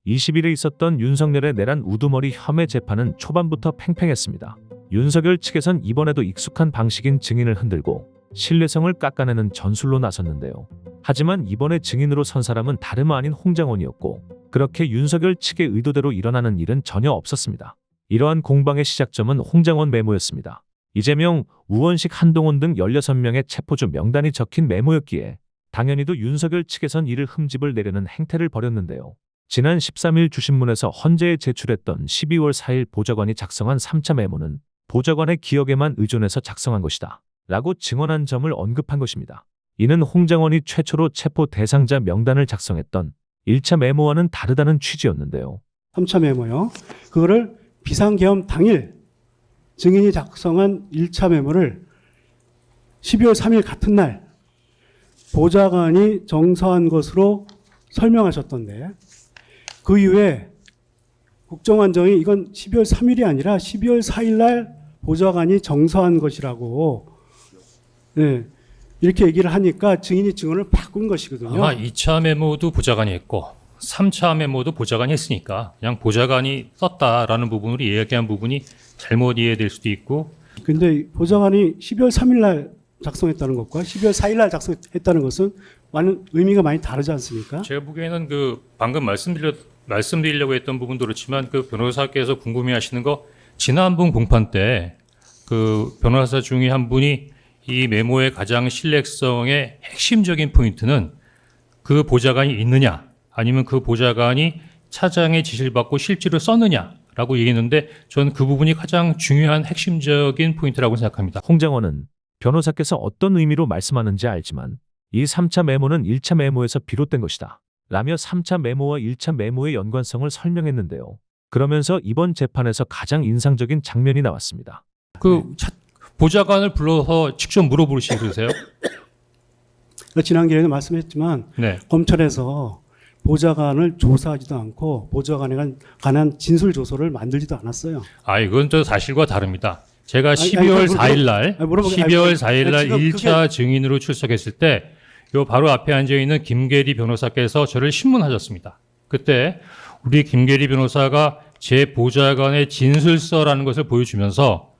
20일에 있었던 윤석열의 내란 우두머리 혐의 재판은 초반부터 팽팽했습니다. 윤석열 측에선 이번에도 익숙한 방식인 증인을 흔들고 신뢰성을 깎아내는 전술로 나섰는데요. 하지만 이번에 증인으로 선 사람은 다름 아닌 홍장원이었고 그렇게 윤석열 측의 의도대로 일어나는 일은 전혀 없었습니다. 이러한 공방의 시작점은 홍장원 메모였습니다. 이재명, 우원식, 한동훈 등 16명의 체포주 명단이 적힌 메모였기에 당연히도 윤석열 측에선 이를 흠집을 내려는 행태를 벌였는데요. 지난 13일 주신문에서 헌재에 제출했던 12월 4일 보좌관이 작성한 3차 메모는 보좌관의 기억에만 의존해서 작성한 것이다 라고 증언한 점을 언급한 것입니다. 이는 홍장원이 최초로 체포 대상자 명단을 작성했던 1차 메모와는 다르다는 취지였는데요. 3차 메모요. 그거를 비상계엄 당일 증인이 작성한 1차 메모를 12월 3일 같은 날 보좌관이 정서한 것으로 설명하셨던데 그 이후에 국정원장이 이건 12월 3일이 아니라 12월 4일 날 보좌관이 정서한 것이라고 이렇게 얘기를 하니까 증인이 증언을 바꾼 것이거든요. 아마 2차 메모도 보좌관이 했고 3차 메모도 보좌관이 했으니까 그냥 보좌관이 썼다라는 부분으로 이야기한 부분이 잘못 이해될 수도 있고. 근데 보좌관이 12월 3일 날 작성했다는 것과 12월 4일 날 작성했다는 것은 많은 의미가 많이 다르지 않습니까? 제가 보기에는 그 방금 말씀드리려고 했던 부분도 그렇지만 그 변호사께서 궁금해하시는 거 지난번 공판 때 그 변호사 중에 한 분이 이 메모의 가장 신뢰성의 핵심적인 포인트는 그 보좌관이 있느냐 아니면 그 보좌관이 차장의 지시를 받고 실제로 썼느냐라고 얘기했는데 저는 그 부분이 가장 중요한 핵심적인 포인트라고 생각합니다. 홍장원은 변호사께서 어떤 의미로 말씀하는지 알지만 이 3차 메모는 1차 메모에서 비롯된 것이다 라며 3차 메모와 1차 메모의 연관성을 설명했는데요. 그러면서 이번 재판에서 가장 인상적인 장면이 나왔습니다. 보좌관을 불러서 직접 물어보시고 그러세요? 지난 기회에도 말씀했지만 네. 검찰에서 보좌관을 조사하지도 않고 보좌관에 관한 진술 조서를 만들지도 않았어요. 이건 저 사실과 다릅니다. 제가 12월 4일 날 1차 증인으로 출석했을 때 요 바로 앞에 앉아 있는 김계리 변호사께서 저를 신문하셨습니다. 그때 우리 김계리 변호사가 제 보좌관의 진술서라는 것을 보여주면서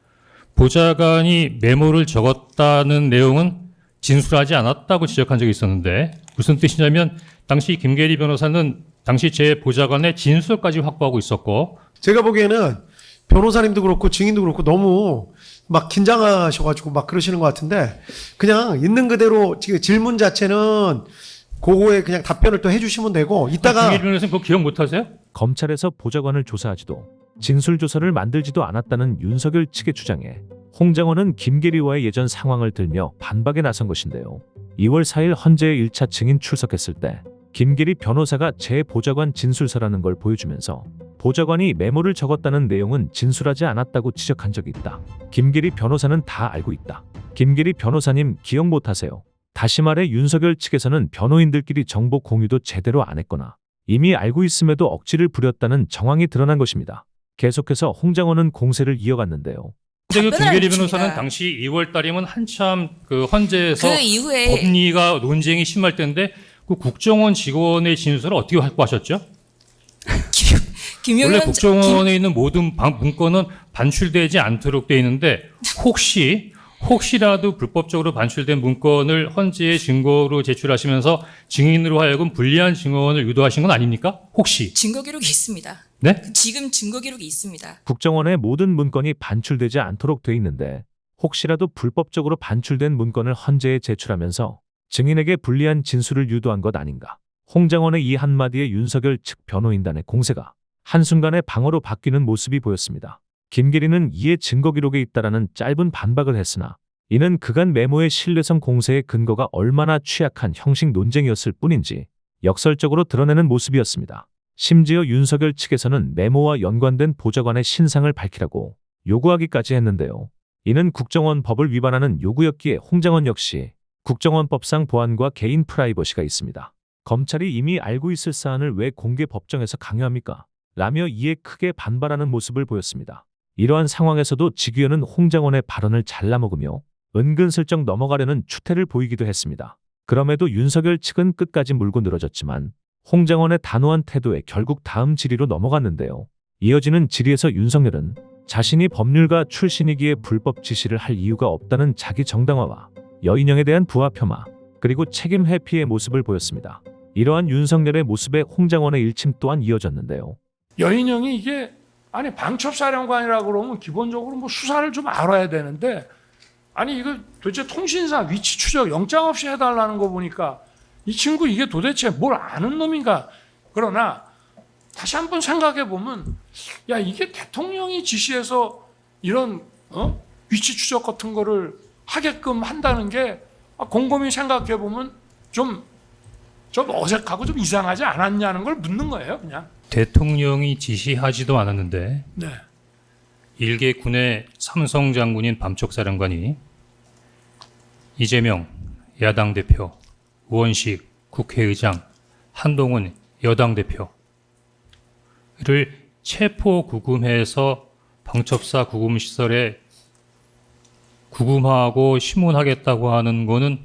보좌관이 메모를 적었다는 내용은 진술하지 않았다고 지적한 적이 있었는데 무슨 뜻이냐면 당시 김계리 변호사는 당시 제 보좌관의 진술까지 확보하고 있었고 제가 보기에는 변호사님도 그렇고 증인도 그렇고 너무 막 긴장하셔가지고 막 그러시는 것 같은데 그냥 있는 그대로 지금 질문 자체는 그거에 그냥 답변을 또 해주시면 되고 이따가 김계리 변호사님 그거 기억 못하세요? 검찰에서 보좌관을 조사하지도 진술조서를 만들지도 않았다는 윤석열 측의 주장에 홍장원은 김계리와의 예전 상황을 들며 반박에 나선 것인데요. 2월 4일 헌재에 1차 증인 출석했을 때 김계리 변호사가 제 보좌관 진술서라는 걸 보여주면서 보좌관이 메모를 적었다는 내용은 진술하지 않았다고 지적한 적이 있다. 김계리 변호사는 다 알고 있다. 김계리 변호사님 기억 못하세요? 다시 말해 윤석열 측에서는 변호인들끼리 정보 공유도 제대로 안 했거나 이미 알고 있음에도 억지를 부렸다는 정황이 드러난 것입니다. 계속해서 홍장원은 공세를 이어갔는데요. 근데 그 김계리 변호사는 당시 2월 달이면 한참 그 헌재에서 그 이후에 법리가 논쟁이 심할 때인데 그 국정원 직원의 진술을 어떻게 확보하셨죠? 원래 국정원에 있는 모든 문건은 반출되지 않도록 되어 있는데 혹시라도 불법적으로 반출된 문건을 헌재에 증거로 제출하시면서 증인으로 하여금 불리한 증언을 유도하신 건 아닙니까? 혹시? 증거 기록이 있습니다. 네? 지금 증거 기록이 있습니다. 국정원의 모든 문건이 반출되지 않도록 돼 있는데 혹시라도 불법적으로 반출된 문건을 헌재에 제출하면서 증인에게 불리한 진술을 유도한 것 아닌가. 홍장원의 이 한마디에 윤석열 측 변호인단의 공세가 한순간에 방어로 바뀌는 모습이 보였습니다. 김계리는 이에 증거 기록에 있다라는 짧은 반박을 했으나 이는 그간 메모의 신뢰성 공세의 근거가 얼마나 취약한 형식 논쟁이었을 뿐인지 역설적으로 드러내는 모습이었습니다. 심지어 윤석열 측에서는 메모와 연관된 보좌관의 신상을 밝히라고 요구하기까지 했는데요. 이는 국정원 법을 위반하는 요구였기에 홍장원 역시 국정원법상 보안과 개인 프라이버시가 있습니다. 검찰이 이미 알고 있을 사안을 왜 공개 법정에서 강요합니까? 라며 이에 크게 반발하는 모습을 보였습니다. 이러한 상황에서도 지규현은 홍장원의 발언을 잘라먹으며 은근슬쩍 넘어가려는 추태를 보이기도 했습니다. 그럼에도 윤석열 측은 끝까지 물고 늘어졌지만 홍장원의 단호한 태도에 결국 다음 질의로 넘어갔는데요. 이어지는 질의에서 윤석열은 자신이 법률가 출신이기에 불법 지시를 할 이유가 없다는 자기 정당화와 여인영에 대한 부하 폄하, 그리고 책임 회피의 모습을 보였습니다. 이러한 윤석열의 모습에 홍장원의 일침 또한 이어졌는데요. 여인영이 이게 아니 방첩사령관이라고 그러면 기본적으로 뭐 수사를 좀 알아야 되는데 아니 이거 도대체 통신사 위치 추적 영장 없이 해달라는 거 보니까 이 친구 이게 도대체 뭘 아는 놈인가. 그러나 다시 한번 생각해 보면 야 이게 대통령이 지시해서 이런 위치 추적 같은 거를 하게끔 한다는 게 곰곰이 생각해 보면 좀 어색하고 좀 이상하지 않았냐는 걸 묻는 거예요, 그냥. 대통령이 지시하지도 않았는데 네. 일개 군의 삼성 장군인 밤촉사령관이 이재명 야당 대표, 우원식 국회의장, 한동훈 여당 대표를 체포 구금해서 방첩사 구금시설에 구금하고 신문하겠다고 하는 거는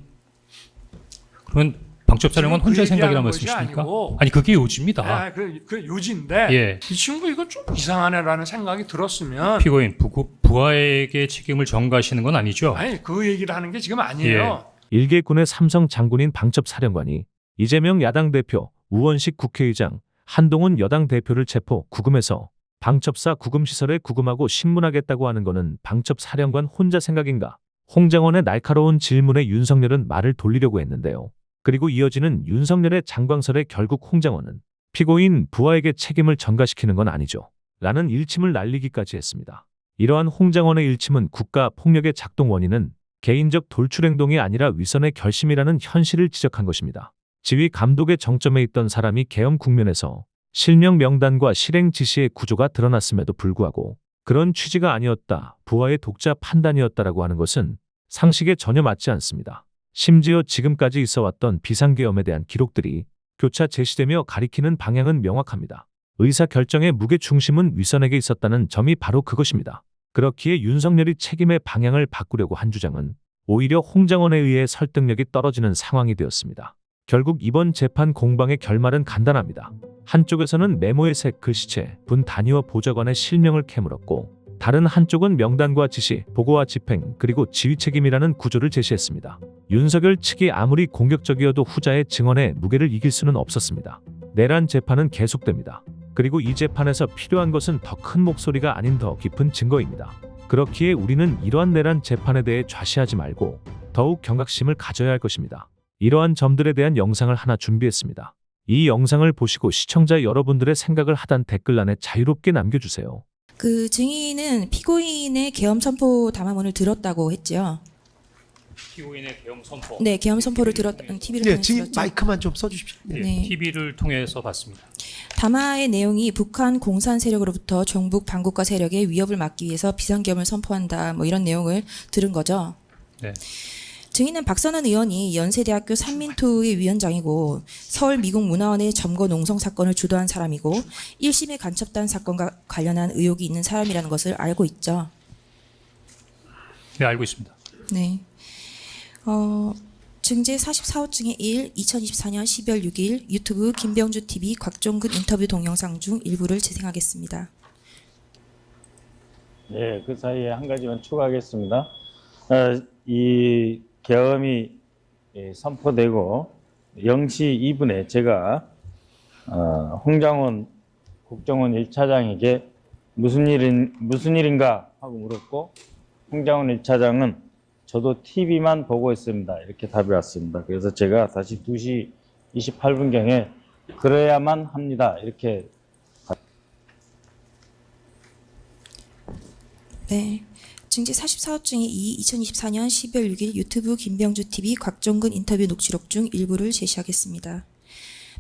그러면 방첩사령관 지금 그 혼자 생각이란 얘기하는 것이 말씀이십니까? 아니고. 아니 그게 요지입니다. 아, 그 요지인데 예. 이 친구 이거 좀 이상하네라는 생각이 들었으면 피고인 부하에게 책임을 전가하시는 건 아니죠? 아니 그 얘기를 하는 게 지금 아니에요. 일개 군의 삼성 장군인 방첩사령관이 이재명 야당 대표, 우원식 국회의장, 한동훈 여당 대표를 체포, 구금해서 방첩사 구금시설에 구금하고 신문하겠다고 하는 것은 방첩사령관 혼자 생각인가? 홍장원의 날카로운 질문에 윤석열은 말을 돌리려고 했는데요. 그리고 이어지는 윤석열의 장광설에 결국 홍장원은 피고인 부하에게 책임을 전가시키는 건 아니죠. 라는 일침을 날리기까지 했습니다. 이러한 홍장원의 일침은 국가 폭력의 작동 원인은 개인적 돌출행동이 아니라 위선의 결심이라는 현실을 지적한 것입니다. 지휘 감독의 정점에 있던 사람이 계엄 국면에서 실명 명단과 실행 지시의 구조가 드러났음에도 불구하고 그런 취지가 아니었다, 부하의 독자 판단이었다라고 하는 것은 상식에 전혀 맞지 않습니다. 심지어 지금까지 있어왔던 비상계엄에 대한 기록들이 교차 제시되며 가리키는 방향은 명확합니다. 의사결정의 무게중심은 위선에게 있었다는 점이 바로 그것입니다. 그렇기에 윤석열이 책임의 방향을 바꾸려고 한 주장은 오히려 홍장원에 의해 설득력이 떨어지는 상황이 되었습니다. 결국 이번 재판 공방의 결말은 간단합니다. 한쪽에서는 메모의 색 글씨체, 분 단위와 보좌관의 실명을 캐물었고 다른 한쪽은 명단과 지시, 보고와 집행, 그리고 지휘 책임이라는 구조를 제시했습니다. 윤석열 측이 아무리 공격적이어도 후자의 증언에 무게를 이길 수는 없었습니다. 내란 재판은 계속됩니다. 그리고 이 재판에서 필요한 것은 더 큰 목소리가 아닌 더 깊은 증거입니다. 그렇기에 우리는 이러한 내란 재판에 대해 좌시하지 말고 더욱 경각심을 가져야 할 것입니다. 이러한 점들에 대한 영상을 하나 준비했습니다. 이 영상을 보시고 시청자 여러분들의 생각을 하단 댓글란에 자유롭게 남겨주세요. 그 증인은 피고인의 계엄 선포 담화문을 들었다고 했죠. 피고인의 계엄 선포. 네, 계엄 선포를 TV를 네, 통해서 지금 들었죠. 마이크만 좀 써주십시오. 예, 네. TV를 통해서 봤습니다. 담화의 내용이 북한 공산 세력으로부터 종북 반국가 세력의 위협을 막기 위해서 비상계엄을 선포한다, 뭐 이런 내용을 들은 거죠. 네. 증인은 박선원 의원이 연세대학교 산민투의 위원장이고 서울 미국문화원의 점거 농성 사건을 주도한 사람이고 1심에 간첩단 사건과 관련한 의혹이 있는 사람이라는 것을 알고 있죠. 네, 알고 있습니다. 네. 증제 44호 중에 1, 2024년 12월 6일 유튜브 김병주 TV 곽종근 인터뷰 동영상 중 일부를 재생하겠습니다. 예, 그 사이에 한 가지만 추가하겠습니다. 이 계엄이 선포되고 0시 2분에 제가 홍장원 국정원 1차장에게 무슨 일인가 하고 물었고 홍장원 1차장은 저도 TV만 보고 있습니다. 이렇게 답이 왔습니다. 그래서 제가 다시 2시 28분경에 그래야만 합니다. 이렇게. 네. 증제 44호 중에 2, 2024년 12월 6일 유튜브 김병주 TV 곽종근 인터뷰 녹취록 중 일부를 제시하겠습니다.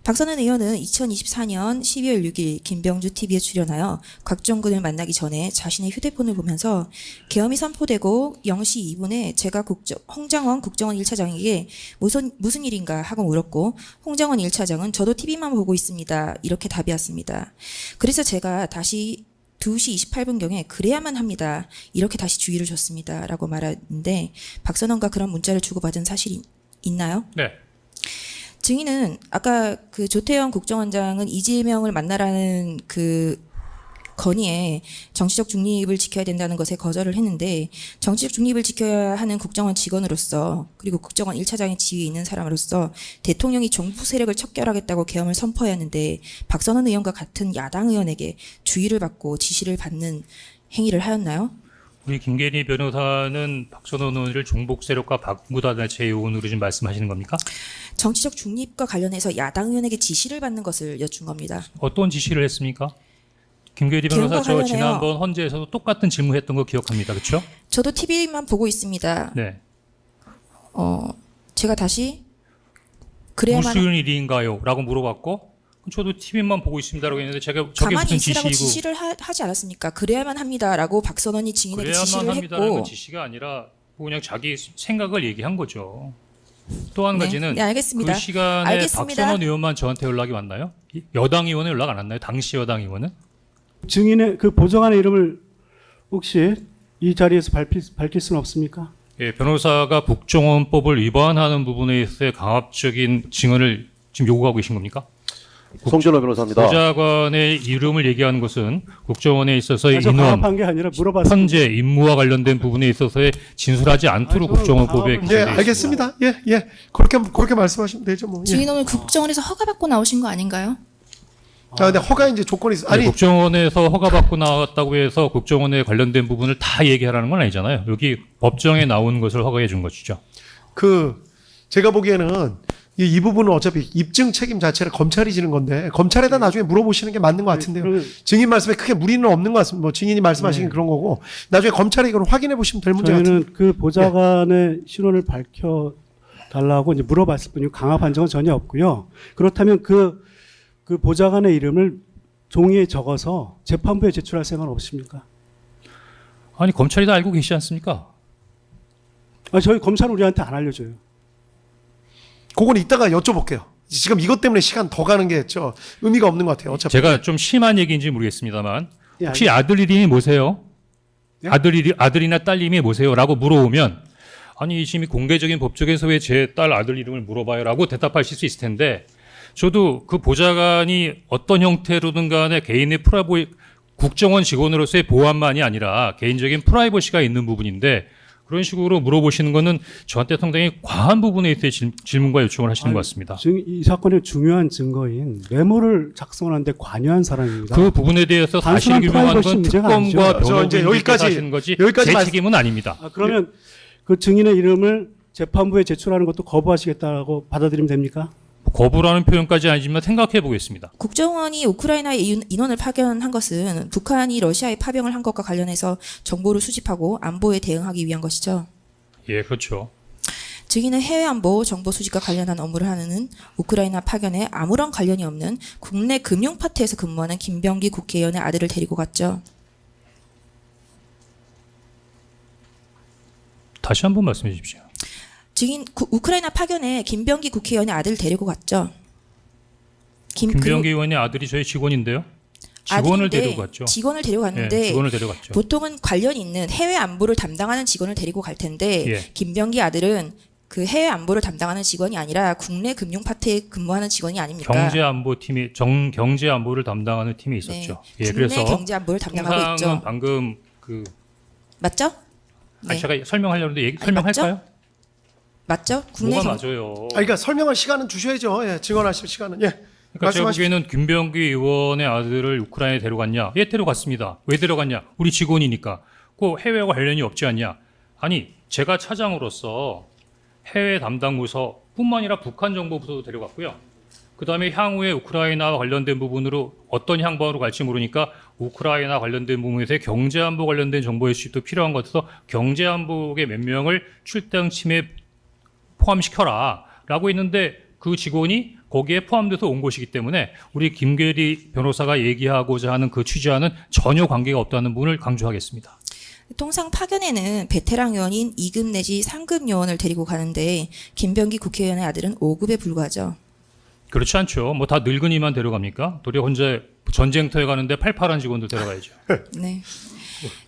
박선원 의원은 2024년 12월 6일 김병주 TV에 출연하여 곽종근을 만나기 전에 자신의 휴대폰을 보면서 계엄이 선포되고 0시 2분에 제가 홍장원 국정원 1차장에게 무슨 일인가 하고 물었고 홍장원 1차장은 저도 TV만 보고 있습니다. 이렇게 답이 왔습니다. 그래서 제가 다시 2시 28분경에 그래야만 합니다. 이렇게 다시 주의를 줬습니다. 라고 말하는데 박선원과 그런 문자를 주고받은 사실이 있나요? 네. 증인은 아까 그 조태영 국정원장은 이재명을 만나라는 그 건의에 정치적 중립을 지켜야 된다는 것에 거절을 했는데 정치적 중립을 지켜야 하는 국정원 직원으로서 그리고 국정원 1차장의 지위에 있는 사람으로서 대통령이 정부 세력을 척결하겠다고 계엄을 선포했는데 박선원 의원과 같은 야당 의원에게 주의를 받고 지시를 받는 행위를 하였나요? 우리 김계리 변호사는 박선원 의원을 종북 세력과 바꾸다단체 의원으로 지금 말씀하시는 겁니까? 정치적 중립과 관련해서 야당 의원에게 지시를 받는 것을 여쭌 겁니다. 어떤 지시를 했습니까? 김계리 변호사 개헌과 저 관련해요. 지난번 헌재에서도 똑같은 질문했던 거 기억합니다. 그렇죠? 저도 TV만 보고 있습니다. 네. 제가 다시 그래야만 무슨 일인가요? 라고 물어봤고 저도 TV만 보고 있습니다라고 했는데 제가 저게 가만히 무슨 있으라고 지시이고 지시를 하지 않았습니까? 그래야만 합니다라고 박선원이 증인에게 그래야만 지시를 합니다라는 건 했고 지시가 아니라 그냥 자기 생각을 얘기한 거죠. 또 한 네, 가지는 네, 알겠습니다. 그 시간에 알겠습니다. 박선원 의원만 저한테 연락이 왔나요? 여당 의원은 연락 안 왔나요? 당시 여당 의원은? 증인의 그 보좌관의 이름을 혹시 이 자리에서 밝힐 수는 없습니까? 예, 변호사가 국정원법을 위반하는 부분에 있어서 강압적인 증언을 지금 요구하고 계신 겁니까? 송준호 변호사입니다. 보좌관의 이름을 얘기하는 것은 국정원에 있어서의 저 인원, 강압한 게 아니라 물어봤습니다. 현재 임무와 관련된 부분에 있어서의 진술하지 않도록 아니, 국정원법에 저는 예, 규정되어 있습니다. 알겠습니다. 예, 예. 그렇게 말씀하시면 되죠, 뭐. 예. 증인 오늘 국정원에서 허가받고 나오신 거 아닌가요? 근데 허가 이제 조건이 있어. 아니, 국정원에서 허가받고 나왔다고 해서 국정원에 관련된 부분을 다 얘기하라는 건 아니잖아요. 여기 법정에 나온 것을 허가해 준 것이죠. 제가 보기에는 이 부분은 어차피 입증 책임 자체를 검찰이 지는 건데 검찰에다 나중에 물어보시는 게 맞는 것 같은데요. 그러면 증인 말씀에 크게 무리는 없는 것 같습니다. 뭐 증인이 말씀하시는 그런 거고 나중에 검찰이 이걸 확인해 보시면 될 문제 같은데. 저희는 그 보좌관의 신원을 밝혀 달라고 이제 물어봤을 뿐이고 강압 한정은 전혀 없고요. 그렇다면 그 보좌관의 이름을 종이에 적어서 재판부에 제출할 생각은 없습니까? 아니 검찰이 다 알고 계시지 않습니까? 저희 검찰은 우리한테 안 알려줘요. 그건 이따가 여쭤볼게요. 지금 이것 때문에 시간 더 가는 게 의미가 없는 것 같아요. 어차피. 제가 좀 심한 얘기인지 모르겠습니다만 예, 혹시 아들 이름이 뭐세요? 예? 아들이나 딸 이름이 뭐세요? 라고 물어오면 아니 지금 공개적인 법정에서 왜 제 딸 아들 이름을 물어봐요? 라고 대답하실 수 있을 텐데 저도 그 보좌관이 어떤 형태로든 간에 개인의 국정원 직원으로서의 보안만이 아니라 개인적인 프라이버시가 있는 부분인데 그런 식으로 물어보시는 거는 저한테 상당히 과한 부분에 있어 질문과 요청을 하시는 것 같습니다. 이 사건의 중요한 증거인 메모를 작성하는데 관여한 사람입니다. 그 부분에 대해서 사실 단순한 규명하는 건 프라이버시 문제가 아니죠. 특검과 저 이제 변호인께서 하시는 거지 여기까지 제 말씀- 책임은 아닙니다. 그러면 그 증인의 이름을 재판부에 제출하는 것도 거부하시겠다고 받아들이면 됩니까? 거부라는 표현까지 아니지만 생각해 보겠습니다. 국정원이 우크라이나에 인원을 파견한 것은 북한이 러시아에 파병을 한 것과 관련해서 정보를 수집하고 안보에 대응하기 위한 것이죠. 예, 그렇죠. 증인은 해외 안보 정보 수집과 관련한 업무를 하는 우크라이나 파견에 아무런 관련이 없는 국내 금융 파트에서 근무하는 김병기 국회의원의 아들을 데리고 갔죠. 다시 한번 말씀해 주십시오. 증인 우크라이나 파견에 김병기 국회의원의 아들을 데리고 갔죠. 김병기 의원의 아들이 저희 직원인데요. 직원을 아들인데 데리고 갔죠. 직원을 데려갔는데 예, 직원을 데려갔죠. 보통은 관련 있는 해외 안보를 담당하는 직원을 데리고 갈 텐데 예. 김병기 아들은 그 해외 안보를 담당하는 직원이 아니라 국내 금융 파트에 근무하는 직원이 아닙니까? 경제안보팀이 경제안보를 담당하는 팀이 있었죠. 네, 예, 국내 그래서 경제 안보를 담당하고 통상은 있죠. 방금 맞죠? 아니, 네. 제가 설명하려는데 아니, 설명할까요? 맞죠? 국내 뭐가 경... 맞아요? 그러니까 설명할 시간은 주셔야죠. 예, 증언하실 시간은. 예. 그러니까 제가 말씀하십시오. 보기에는 김병기 의원의 아들을 우크라이나에 데려갔냐? 예, 데려갔습니다. 왜 데려갔냐? 우리 직원이니까. 그 해외와 관련이 없지 않냐? 아니, 제가 차장으로서 해외 담당 부서뿐만 아니라 북한 정보부서도 데려갔고요. 그다음에 향후에 우크라이나와 관련된 부분으로 어떤 향방으로 갈지 모르니까 우크라이나 관련된 부분에서 경제안보 관련된 정보의 수집도 필요한 것 같아서 경제안보의 몇 명을 출당팀에 포함시켜라 라고 했는데 그 직원이 거기에 포함돼서 온 것이기 때문에 우리 김계리 변호사가 얘기하고자 하는 그 취지와는 전혀 관계가 없다는 부분을 강조하겠습니다. 통상 파견에는 베테랑 요원인 2급 내지 3급 요원을 데리고 가는데 김병기 국회의원의 아들은 5급에 불과하죠. 그렇지 않죠. 뭐 다 늙은이만 데려갑니까? 도리어 혼자 전쟁터에 가는데 팔팔한 직원도 데려가야죠. 네.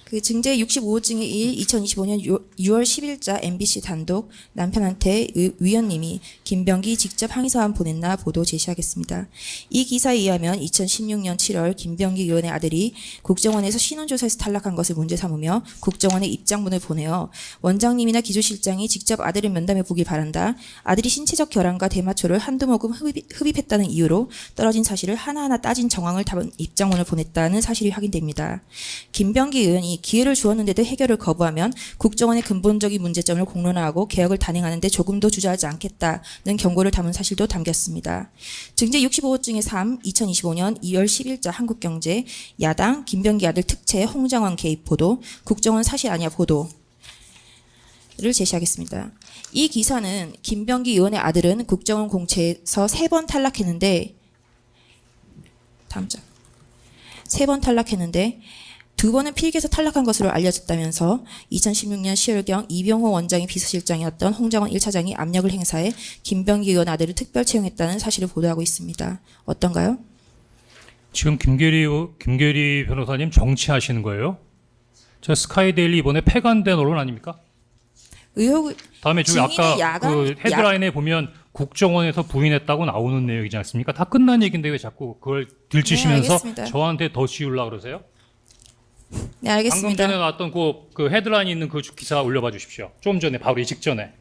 그 증제 65호증의 1 2025년 6월 10일자 MBC 단독 남편한테 위원님이 김병기 직접 항의서안 보냈나 보도 제시하겠습니다. 이 기사에 의하면 2016년 7월 김병기 의원의 아들이 국정원에서 신원조사에서 탈락한 것을 문제 삼으며 국정원에 입장문을 보내어 원장님이나 기조실장이 직접 아들을 면담해 보길 바란다. 아들이 신체적 결함과 대마초를 한두 모금 흡입했다는 이유로 떨어진 사실을 하나하나 따진 정황을 담은 입장문을 보냈다는 사실이 확인됩니다. 김병기 의원이 기회를 주었는데도 해결을 거부하면 국정원의 근본적인 문제점을 공론화하고 개혁을 단행하는 데 조금도 주저하지 않겠다는 경고를 담은 사실도 담겼습니다. 증제 65호증의 3, 2025년 2월 10일자 한국경제 야당 김병기 아들 특채 홍장원 개입 보도, 국정원 사실 아니야 보도를 제시하겠습니다. 이 기사는 김병기 의원의 아들은 국정원 공채에서 3번 탈락했는데 다음 장. 3번 탈락했는데 2번은 필기에서 탈락한 것으로 알려졌다면서 2016년 10월경 이병호 원장이 비서실장이었던 홍장원 1차장이 압력을 행사해 김병기 의원 아들을 특별 채용했다는 사실을 보도하고 있습니다. 어떤가요? 지금 김계리 변호사님 정치하시는 거예요? 저 스카이데일리 이번에 폐간된 언론 아닙니까? 의혹 다음에 저기 아까 야간, 그 헤드라인에 보면 국정원에서 부인했다고 나오는 내용이지 않습니까? 다 끝난 얘기인데 왜 자꾸 그걸 들추시면서 알겠습니다. 저한테 더 씌우려고 그러세요? 네, 방금 알겠습니다. 전에 나왔던 그 헤드라인 있는 그 기사 올려봐 주십시오. 좀 전에 바로 이 직전에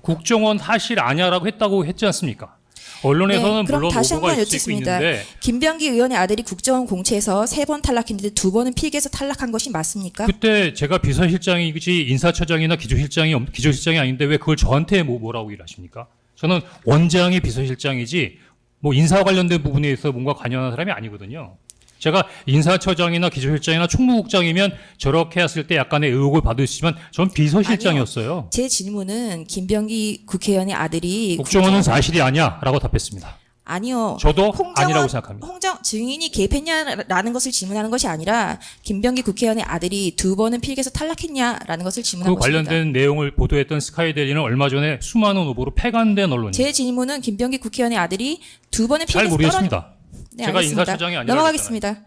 국정원 사실 아니야라고 했다고 했지 않습니까? 언론에서는 그럼 물론 다시 오보가 한번 있을 수 여쭙습니다. 있는데 김병기 의원의 아들이 국정원 공채에서 3번 탈락했는데 2번은 필기에서 탈락한 것이 맞습니까? 그때 제가 비서실장이지 인사처장이나 기조실장이 아닌데 왜 그걸 저한테 뭐라고 일하십니까? 저는 원장의 비서실장이지 뭐 인사 관련된 부분에 있어 뭔가 관여하는 사람이 아니거든요. 제가 인사처장이나 기조실장이나 총무국장이면 저렇게 했을 때 약간의 의혹을 받으시지만 전 비서실장이었어요. 제 질문은 김병기 국회의원의 아들이 국정원은 사실이 아니야라고 답했습니다. 아니요. 저도 아니라고 생각합니다. 증인이 개입했냐라는 것을 질문하는 것이 아니라 김병기 국회의원의 아들이 2번은 필기에서 탈락했냐라는 것을 질문한 그 것입니다. 관련된 내용을 보도했던 스카이데일리는 얼마 전에 수많은 오보로 폐간된 언론입니다. 제 질문은 김병기 국회의원의 아들이 2번은 잘 필기에서 모르겠습니다. 네, 제가 알겠습니다. 인사처장이 아니라 넘어가겠습니다.